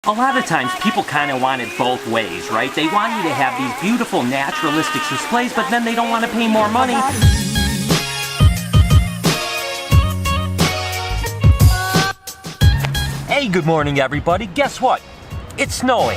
A lot of times people kind of want it both ways, right? They want you to have these beautiful naturalistic displays, but then they don't want to pay more money. Hey, good morning everybody. Guess what? It's snowing.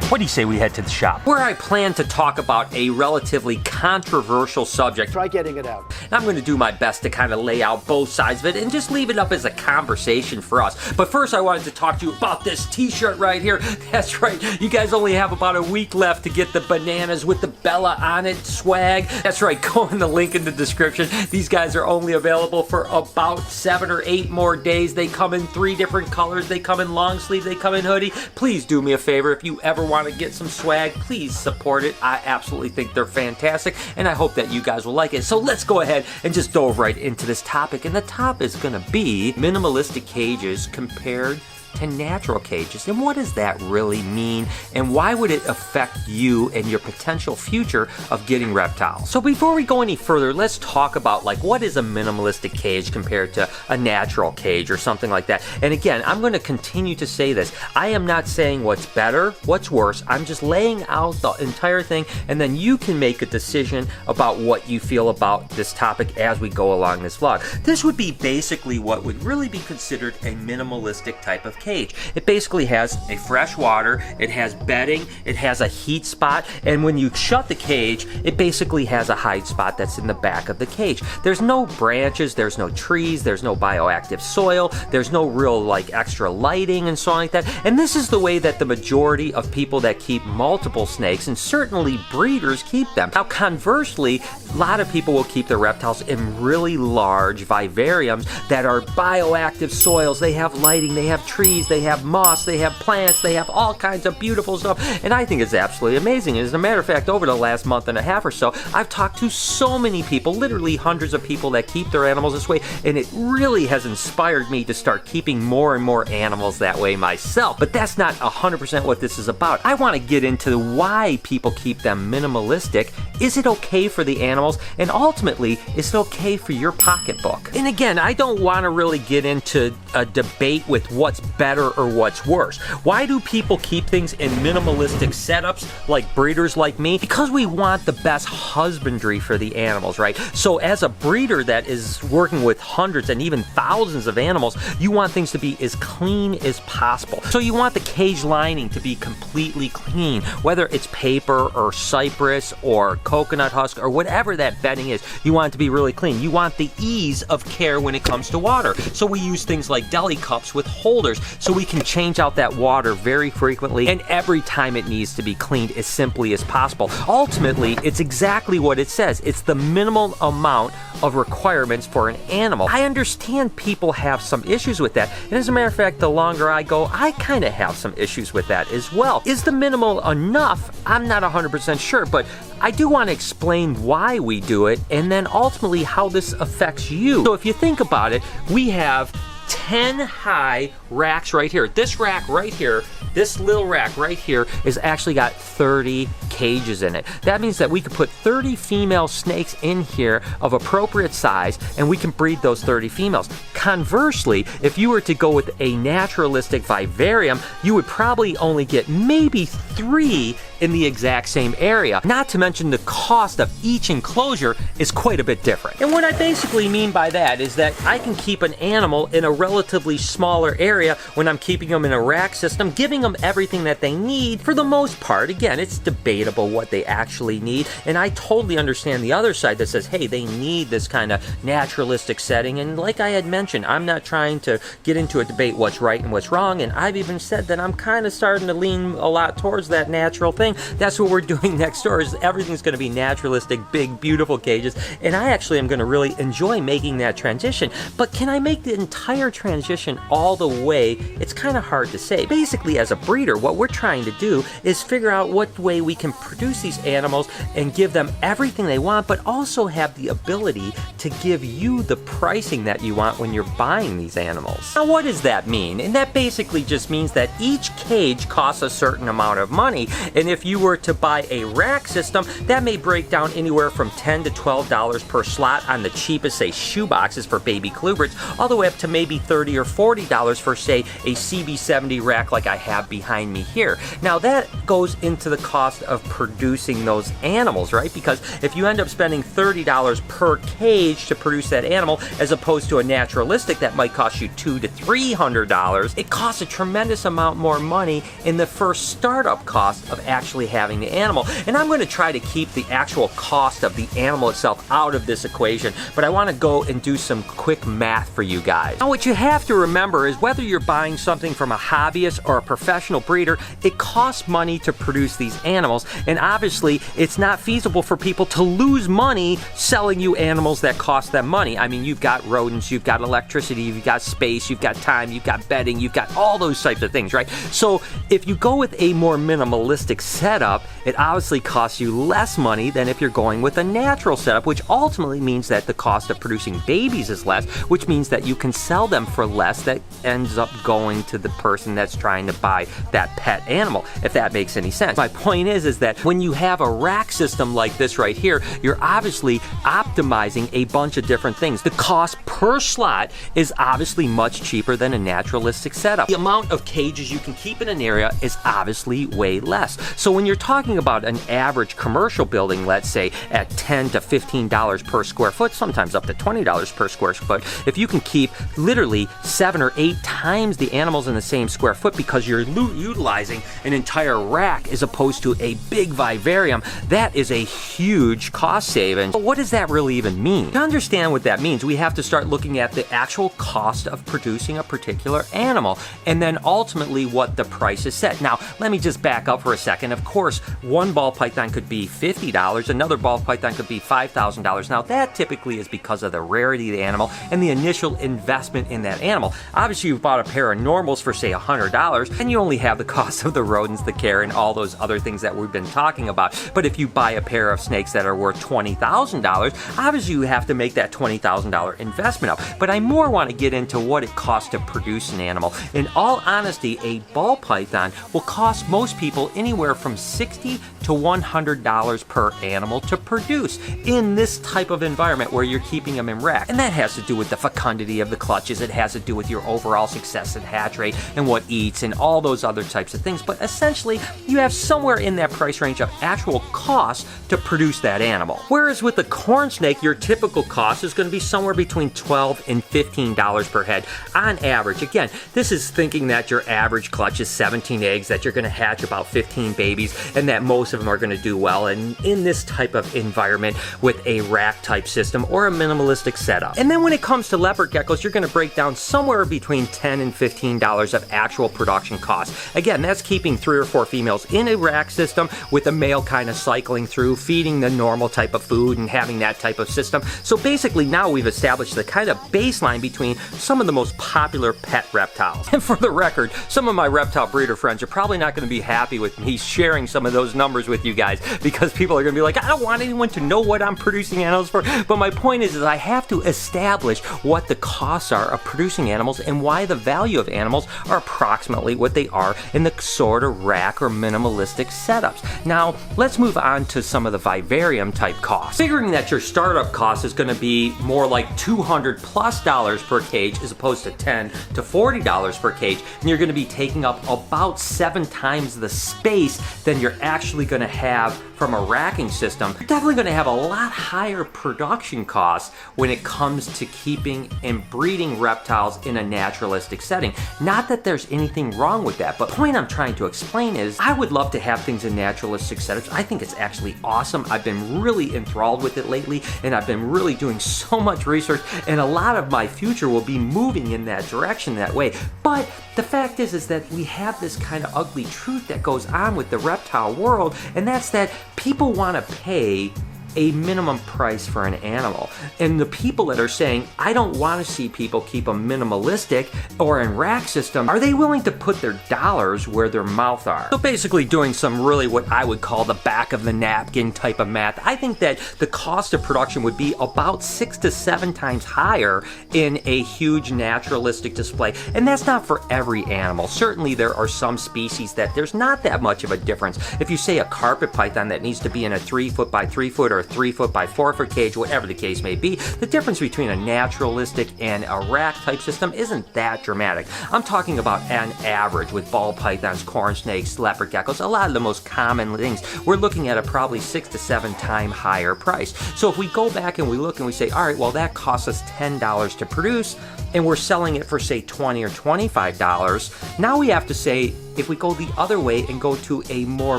What do you say we head to the shop? Where I plan to talk about a relatively controversial subject. Try getting it out. And I'm going to do my best to kind of lay out both sides of it and just leave it up as a conversation for us. But first I wanted to talk to you about this t-shirt right here. That's right, you guys only have about a week left to get the bananas with the Bella on it swag. That's right, go in the link in the description. These guys are only available for about 7 or 8 more days. They come in 3 different colors. They come in long sleeve, they come in hoodie. Please do me a favor, if you ever want to get some swag, please support it. I absolutely think they're fantastic and I hope that you guys will like it. So let's go ahead and just dove right into this topic, and the top is gonna be minimalistic cages compared to natural cages. And what does that really mean, and why would it affect you and your potential future of getting reptiles? So before we go any further, let's talk about like what is a minimalistic cage compared to a natural cage or something like that. And again, I'm going to continue to say this. I am not saying what's better, what's worse. I'm just laying out the entire thing, and then you can make a decision about what you feel about this topic as we go along this vlog. This would be basically what would really be considered a minimalistic type of cage. It basically has a fresh water, it has bedding, it has a heat spot, and when you shut the cage, it basically has a hide spot that's in the back of the cage. There's no branches, there's no trees, there's no bioactive soil, there's no real like extra lighting and so on like that. And this is the way that the majority of people that keep multiple snakes, and certainly breeders, keep them. Now conversely, a lot of people will keep their reptiles in really large vivariums that are bioactive soils. They have lighting, they have trees, they have moss, they have plants, they have all kinds of beautiful stuff, and I think it's absolutely amazing. As a matter of fact, over the last month and a half or so, I've talked to so many people, literally hundreds of people that keep their animals this way, and it really has inspired me to start keeping more and more animals that way myself. But that's not 100% what this is about. I want to get into why people keep them minimalistic. Is it okay for the animals? And ultimately, is it okay for your pocketbook? And again, I don't want to really get into a debate with what's better or what's worse. Why do people keep things in minimalistic setups like breeders like me? Because we want the best husbandry for the animals, right? So as a breeder that is working with hundreds and even thousands of animals, you want things to be as clean as possible. So you want the cage lining to be completely clean, whether it's paper or cypress or coconut husk or whatever that bedding is. You want it to be really clean. You want the ease of care when it comes to water. So we use things like deli cups with holders so we can change out that water very frequently and every time it needs to be cleaned as simply as possible. Ultimately, it's exactly what it says. It's the minimal amount of requirements for an animal. I understand people have some issues with that, and as a matter of fact, the longer I go, I kind of have some issues with that as well. Is the minimal enough? I'm not 100% sure, but I do want to explain why we do it and then ultimately how this affects you. So if you think about it, we have 10 high racks right here. This rack right here, this little rack right here is actually got 30 cages in it. That means that we could put 30 female snakes in here of appropriate size and we can breed those 30 females. Conversely, if you were to go with a naturalistic vivarium, you would probably only get maybe 3 in the exact same area. Not to mention the cost of each enclosure is quite a bit different. And what I basically mean by that is that I can keep an animal in a relatively smaller area when I'm keeping them in a rack system, giving them everything that they need for the most part. Again, it's debatable what they actually need, and I totally understand the other side that says, hey, they need this kind of naturalistic setting. And like I had mentioned, I'm not trying to get into a debate what's right and what's wrong, and I've even said that I'm kind of starting to lean a lot towards that natural thing. That's what we're doing next door, is everything's going to be naturalistic, big, beautiful cages, and I actually am going to really enjoy making that transition. But can I make the entire transition all the way? It's kind of hard to say. Basically, as a breeder, what we're trying to do is figure out what way we can produce these animals and give them everything they want, but also have the ability to give you the pricing that you want when you're buying these animals. Now, what does that mean? And that basically just means that each cage costs a certain amount of money, and if if you were to buy a rack system, that may break down anywhere from $10 to $12 per slot on the cheapest, say, shoe boxes for baby colubrids, all the way up to maybe $30 or $40 for, say, a CB70 rack like I have behind me here. Now that goes into the cost of producing those animals, right? Because if you end up spending $30 per cage to produce that animal, as opposed to a naturalistic that might cost you $200 to $300, it costs a tremendous amount more money in the first startup cost of actually having the animal. And I'm going to try to keep the actual cost of the animal itself out of this equation, but I want to go and do some quick math for you guys. Now what you have to remember is whether you're buying something from a hobbyist or a professional breeder, it costs money to produce these animals, and obviously it's not feasible for people to lose money selling you animals that cost them money. I mean, you've got rodents, you've got electricity, you've got space, you've got time, you've got bedding, you've got all those types of things, right? So if you go with a more minimalistic setup, it obviously costs you less money than if you're going with a natural setup, which ultimately means that the cost of producing babies is less, which means that you can sell them for less. That ends up going to the person that's trying to buy that pet animal, if that makes any sense. My point is that when you have a rack system like this right here, you're obviously optimizing a bunch of different things. The cost per slot is obviously much cheaper than a naturalistic setup. The amount of cages you can keep in an area is obviously way less. So when you're talking about an average commercial building, let's say at $10 to $15 per square foot, sometimes up to $20 per square foot, if you can keep literally 7 or 8 times the animals in the same square foot because you're utilizing an entire rack as opposed to a big vivarium, that is a huge cost saving. But what does that really even mean? To understand what that means, we have to start looking at the actual cost of producing a particular animal, and then ultimately what the price is set. Now, let me just back up for a second. Of course, one ball python could be $50, another ball python could be $5,000. Now, that typically is because of the rarity of the animal and the initial investment in that animal. Obviously, you've bought a pair of normals for, say, $100, and you only have the cost of the rodents, the care, and all those other things that we've been talking about. But if you buy a pair of snakes that are worth $20,000, obviously you have to make that $20,000 investment up. But I more want to get into what it costs to produce an animal. In all honesty, a ball python will cost most people anywhere from $60 to $100 per animal to produce in this type of environment where you're keeping them in rack. And that has to do with the fecundity of the clutches. It has to do with your overall success and hatch rate and what eats and all those other types of things. But essentially, you have somewhere in that price range of actual cost to produce that animal. Whereas with the corn snake, your typical cost is going to be somewhere between $12 and $15 per head on average. Again, this is thinking that your average clutch is 17 eggs, that you're going to hatch about 15 babies, and that most of them are going to do well. And in this type of environment with a rack type system or a minimalistic setup. And then when it comes to leopard geckos, you're going to break down somewhere between $10 and $15 of actual production costs. Again, that's keeping 3 or 4 females in a rack system with the male kind of cycling through, feeding the normal type of food and having that type of system. So basically now we've established the kind of baseline between some of the most popular pet reptiles. And for the record, some of my reptile breeder friends are probably not going to be happy with me sharing some of those numbers with you guys, because people are going to be like, I don't want anyone to know what I'm producing animals for. But my point is I have to establish what the costs are of producing animals and why the value of animals are approximately what they are in the sort of rack or minimalistic setups. Now, let's move on to some of the vivarium type costs. Figuring that your startup cost is going to be more like $200+ per cage as opposed to $10 to $40 per cage, and you're going to be taking up about 7 times the space than you're actually going to have from a racking system. You're definitely going to have a lot higher production costs when it comes to keeping and breeding reptiles in a naturalistic setting. Not that there's anything wrong with that, but the point I'm trying to explain is I would love to have things in naturalistic setups. I think it's actually awesome. I've been really enthralled with it lately, and I've been really doing so much research, and a lot of my future will be moving in that direction that way. But the fact is that we have this kind of ugly truth that goes on with the reptile world, and that's that people want to pay a minimum price for an animal. And the people that are saying, I don't want to see people keep them minimalistic or in rack system, are they willing to put their dollars where their mouth are? So basically doing some really what I would call the back of the napkin type of math, I think that the cost of production would be about 6 to 7 times higher in a huge naturalistic display. And that's not for every animal. Certainly there are some species that there's not that much of a difference. If you say a carpet python that needs to be in a 3 foot by 3 foot or a 3 foot by 4 foot cage, whatever the case may be, the difference between a naturalistic and a rack type system isn't that dramatic. I'm talking about an average with ball pythons, corn snakes, leopard geckos, a lot of the most common things. We're looking at a probably 6 to 7 time higher price. So if we go back and we look and we say, all right, well that costs us $10 to produce, and we're selling it for say $20 or $25, now we have to say, if we go the other way and go to a more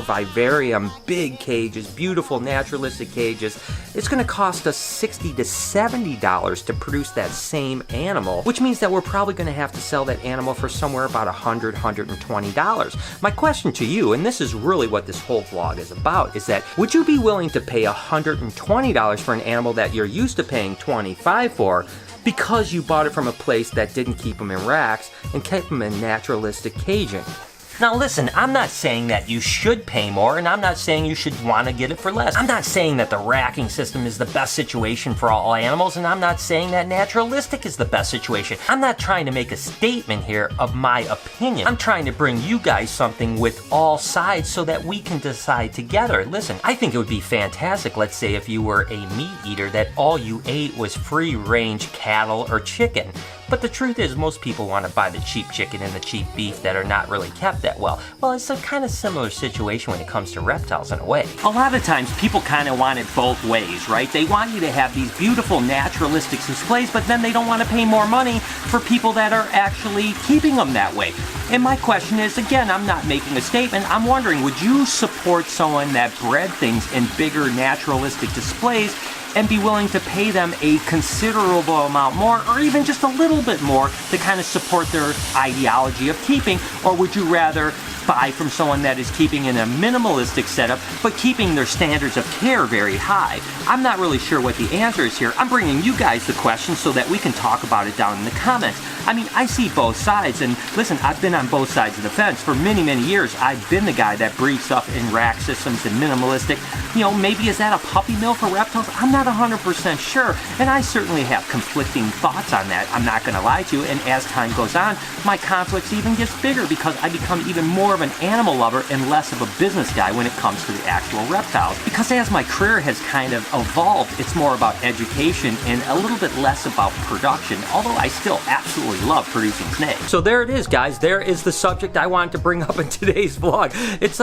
vivarium, big cages, beautiful naturalistic cages, it's going to cost us $60 to $70 to produce that same animal, which means that we're probably going to have to sell that animal for somewhere about $100, $120. My question to you, and this is really what this whole vlog is about, is that would you be willing to pay $120 for an animal that you're used to paying $25 for, because you bought it from a place that didn't keep them in racks and kept them in naturalistic caging? Now listen, I'm not saying that you should pay more, and I'm not saying you should want to get it for less. I'm not saying that the racking system is the best situation for all animals, and I'm not saying that naturalistic is the best situation. I'm not trying to make a statement here of my opinion. I'm trying to bring you guys something with all sides so that we can decide together. Listen, I think it would be fantastic, let's say if you were a meat eater, that all you ate was free-range cattle or chicken. But the truth is, most people want to buy the cheap chicken and the cheap beef that are not really kept that well. Well, it's a kind of similar situation when it comes to reptiles in a way. A lot of times people kind of want it both ways, right? They want you to have these beautiful naturalistic displays, but then they don't want to pay more money for people that are actually keeping them that way. And my question is, again, I'm not making a statement, I'm wondering, would you support someone that bred things in bigger naturalistic displays and be willing to pay them a considerable amount more, or even just a little bit more, to kind of support their ideology of keeping? Or would you rather buy from someone that is keeping in a minimalistic setup, but keeping their standards of care very high? I'm not really sure what the answer is here. I'm bringing you guys the question so that we can talk about it down in the comments. I mean, I see both sides, and listen, I've been on both sides of the fence for many, many years. I've been the guy that breeds stuff in rack systems and minimalistic. You know, maybe is that a puppy mill for reptiles? I'm not 100% sure, and I certainly have conflicting thoughts on that. I'm not going to lie to you, and as time goes on, my conflicts even gets bigger because I become even more of an animal lover and less of a business guy when it comes to the actual reptiles. Because as my career has kind of evolved, it's more about education and a little bit less about production, although I still absolutely love producing snakes. So there it is, guys. There is the subject I wanted to bring up in today's vlog. It's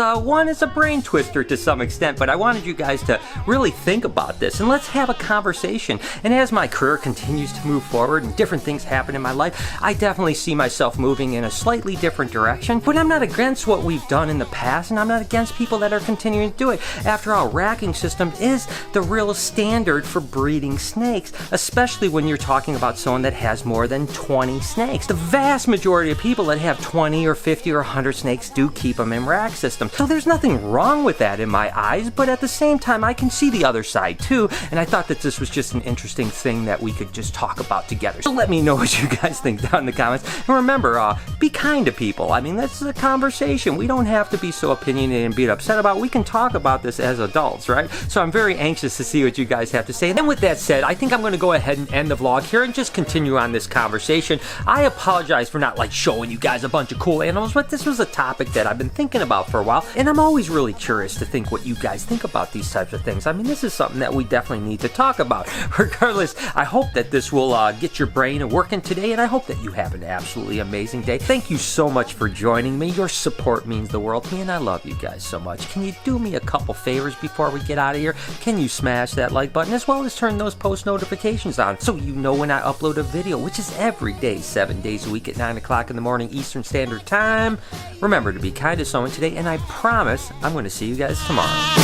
a brain twister to some extent, but I wanted you guys to really think about this and let's have a conversation. And as my career continues to move forward and different things happen in my life, I definitely see myself moving in a slightly different direction, but I'm not against what we've done in the past, and I'm not against people that are continuing to do it. After all, racking system is the real standard for breeding snakes, especially when you're talking about someone that has more than 20 snakes. The vast majority of people that have 20 or 50 or 100 snakes do keep them in rack systems. So there's nothing wrong with that in my eyes, but at the same time, I can see the other side too, and I thought that this was just an interesting thing that we could just talk about together. So let me know what you guys think down in the comments, and remember, be kind to people. I mean, that's a conversation. We don't have to be so opinionated and be upset about it. We can talk about this as adults, right? So I'm very anxious to see what you guys have to say. And with that said, I think I'm going to go ahead and end the vlog here and just continue on this conversation. I apologize for not like showing you guys a bunch of cool animals, but this was a topic that I've been thinking about for a while, and I'm always really curious to think what you guys think about these types of things. I mean, this is something that we definitely need to talk about. Regardless, I hope that this will get your brain working today, and I hope that you have an absolutely amazing day. Thank you so much for joining me. Your support means the world to me, and I love you guys so much. Can you do me a couple favors before we get out of here? Can you smash that like button as well as turn those post notifications on so you know when I upload a video, which is every day, 7 days a week at 9 o'clock in the morning Eastern Standard Time. Remember to be kind to someone today, and I promise I'm going to see you guys tomorrow.